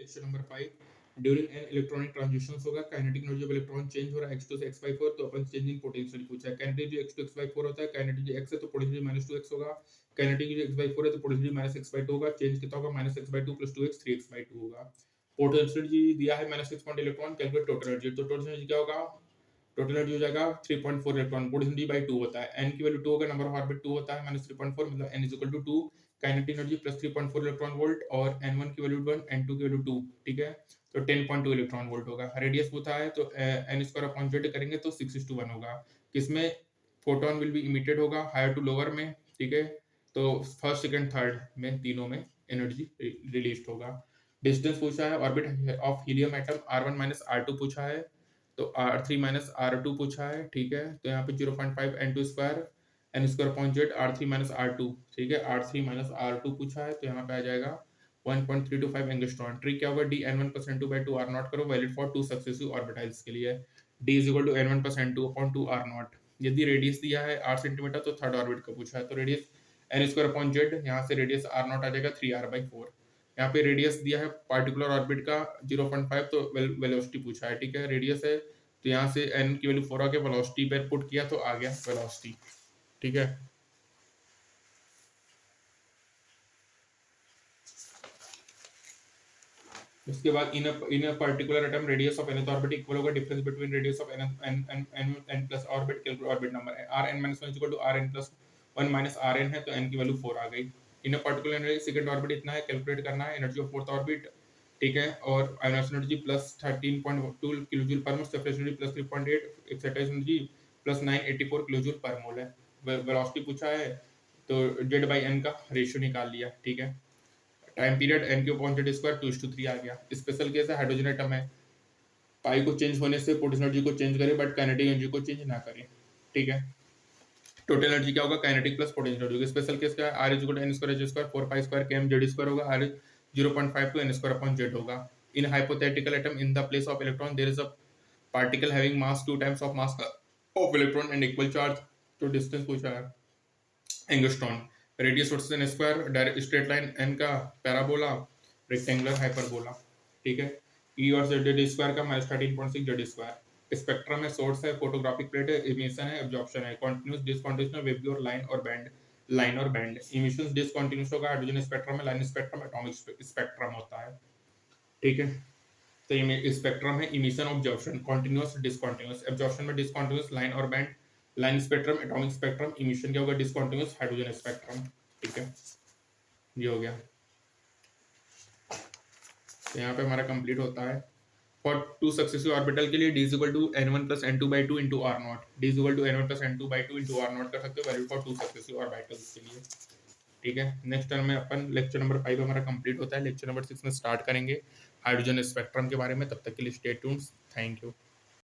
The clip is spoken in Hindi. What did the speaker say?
Lecture number 5 during an electronic transition होगा kinetic energy of electron change हो रहा है x2 से x/4 तो अपन चेंज इन पोटेंशियल पूछा है। काइनेटिक जो x2 x/4 होता है, काइनेटिक जो x है तो पोटेंशियल -2x होगा, काइनेटिक जो x/4 है तो पोटेंशियल -x/2 होगा। चेंज कितना होगा? -x/2 + 2x 3x/2 होगा। पोटेंशियल जी दिया है -6 point electron, calculate total energy. तो टोटल एनर्जी क्या होगा? टोटल एनर्जी हो जाएगा 3.4 इलेक्ट्रॉन, पोटेंशियल d/2 होता है, n की वैल्यू 2 होगा, नंबर ऑफ ऑर्बिट 2 होता है, -3.4 मतलब n = 2, kinetic energy plus 3.4 electron volt और n1 की वैल्यू 1, n2 की वैल्यू 2, ठीक है, तो 10.2 इलेक्ट्रॉन वोल्ट होगा। रेडियस पूछा है तो n² करेंगे तो 6:1 होगा। किसमें? फोटोन विल बी इमिटेड होगा, हायर टू लोअर में, ठीक है, तो फर्स्ट सेकंड थर्ड में तीनों में एनर्जी रिलीज होगा। डिस्टेंस पूछा है orbit of helium atom r1 - r2 पूछा है, तो r3 - r2 पूछा है, ठीक है, तो यहाँ पे 0.5 n2 square n²/z r3 - r2, ठीक है, r3 - r2 पूछा है, तो यहाँ पे आ जाएगा 1.325 एंगस्ट्रॉन। ट्रिक क्या होगा? d n1 + n2/2 r0 करो, वैलिड फॉर 2 सक्सेसिव ऑर्बिटल्स के लिए। d = n1 + n2/2 r0। यदि रेडियस दिया है 8 सेंटीमीटर तो थर्ड ऑर्बिट का पूछा है, तो रेडियस n²/z, यहाँ से रेडियस r0 आ जाएगा 3r/4। यहाँ पे रेडियस दिया है पार्टिकुलर ऑर्बिट का 0.5, तो वेलोसिटी पूछा है, ठीक है, रेडियस है तो यहाँ से n की वैल्यू 4 आ गया, वेलोसिटी पर पुट किया तो आ गया वेलोसिटी, ठीक है। उसके बाद in a particular atom radius of nth orbit equal होगा difference between radius of n plus orbit, calculate orbit number है, rn-1 = rn+1 - rn है, तो n की वैल्यू 4 आ गई। In a particular energy second orbit इतना है, कैलकुलेट करना है एनर्जी ऑफ फोर्थ ऑर्बिट, ठीक है, और ionisation energy plus 13.2 kilojoule per mole, separation energy plus 3.8, excitation energy plus 984 kilojoule per mole है। वेलोसिटी पूछा है तो z/n का रेशियो निकाल लिया, ठीक है। टाइम पीरियड n³ (2 - 3 आ गया। स्पेशल केस है, हाइड्रोजन एटम है, पाई को चेंज होने से पोटेंशियल एनर्जी को चेंज करे बट काइनेटिक एनर्जी को चेंज ना करे, ठीक है। टोटल एनर्जी क्या होगा? Kinetic plus potential energy. Special case क्या है? r = n²h² 4π² km z² होगा, r 0.5 to n²/z होगा। In hypothetical atom in the place of electron there is a particle having mass 2 times of mass of electron and equal charge, तो डिस्टेंस पूछा है angstrom. Radius versus n square, direct straight line, n का पैराबोला, रेक्टेंगुलर हाइपरबोला, ठीक है। ई और जेड स्क्वायर का -13.6 जेड स्क्वायर। स्पेक्ट्रम है, सोर्स है, फोटोग्राफिक प्लेट है, इमिशन है, एब्जॉर्प्शन है, कॉन्टिन्यूस डिसकॉन्टिन्यूस, वेवी और लाइन और बैंड। इमिशन डिसकॉन्टिन्यूस होगा, हाइड्रोजन स्पेक्ट्रम है, लाइन स्पेक्ट्रम एटॉमिक स्पेक्ट्रम होता है, ठीक है। तो स्पेक्ट्रम है, emission, absorption, continuous discontinuous, absorption में डिसकॉन्टिन्यूस, लाइन और band, line spectrum atomic spectrum, emission क्या होगा? डिसकॉन्टिन्यूस हाइड्रोजन स्पेक्ट्रम, ठीक है, ये हो गया। तो यहाँ पे हमारा कंप्लीट होता है। फॉर 2 सक्सेसिव ऑर्बिटल के लिए d = n1 + n2/2 × r0, d = n1 + n2/2 × r0 कर सकते हो, वैल्यू फॉर 2 सक्सेसिव ऑर्बिटल्स के लिए, ठीक है। नेक्स्ट टर्म में अपन लेक्चर नंबर 5 हमारा कंप्लीट होता है, लेक्चर नंबर 6 में स्टार्ट करेंगे हाइड्रोजन स्पेक्ट्रम के बारे में। तब तक के लिए स्टे ट्यून्ड, थैंक यू।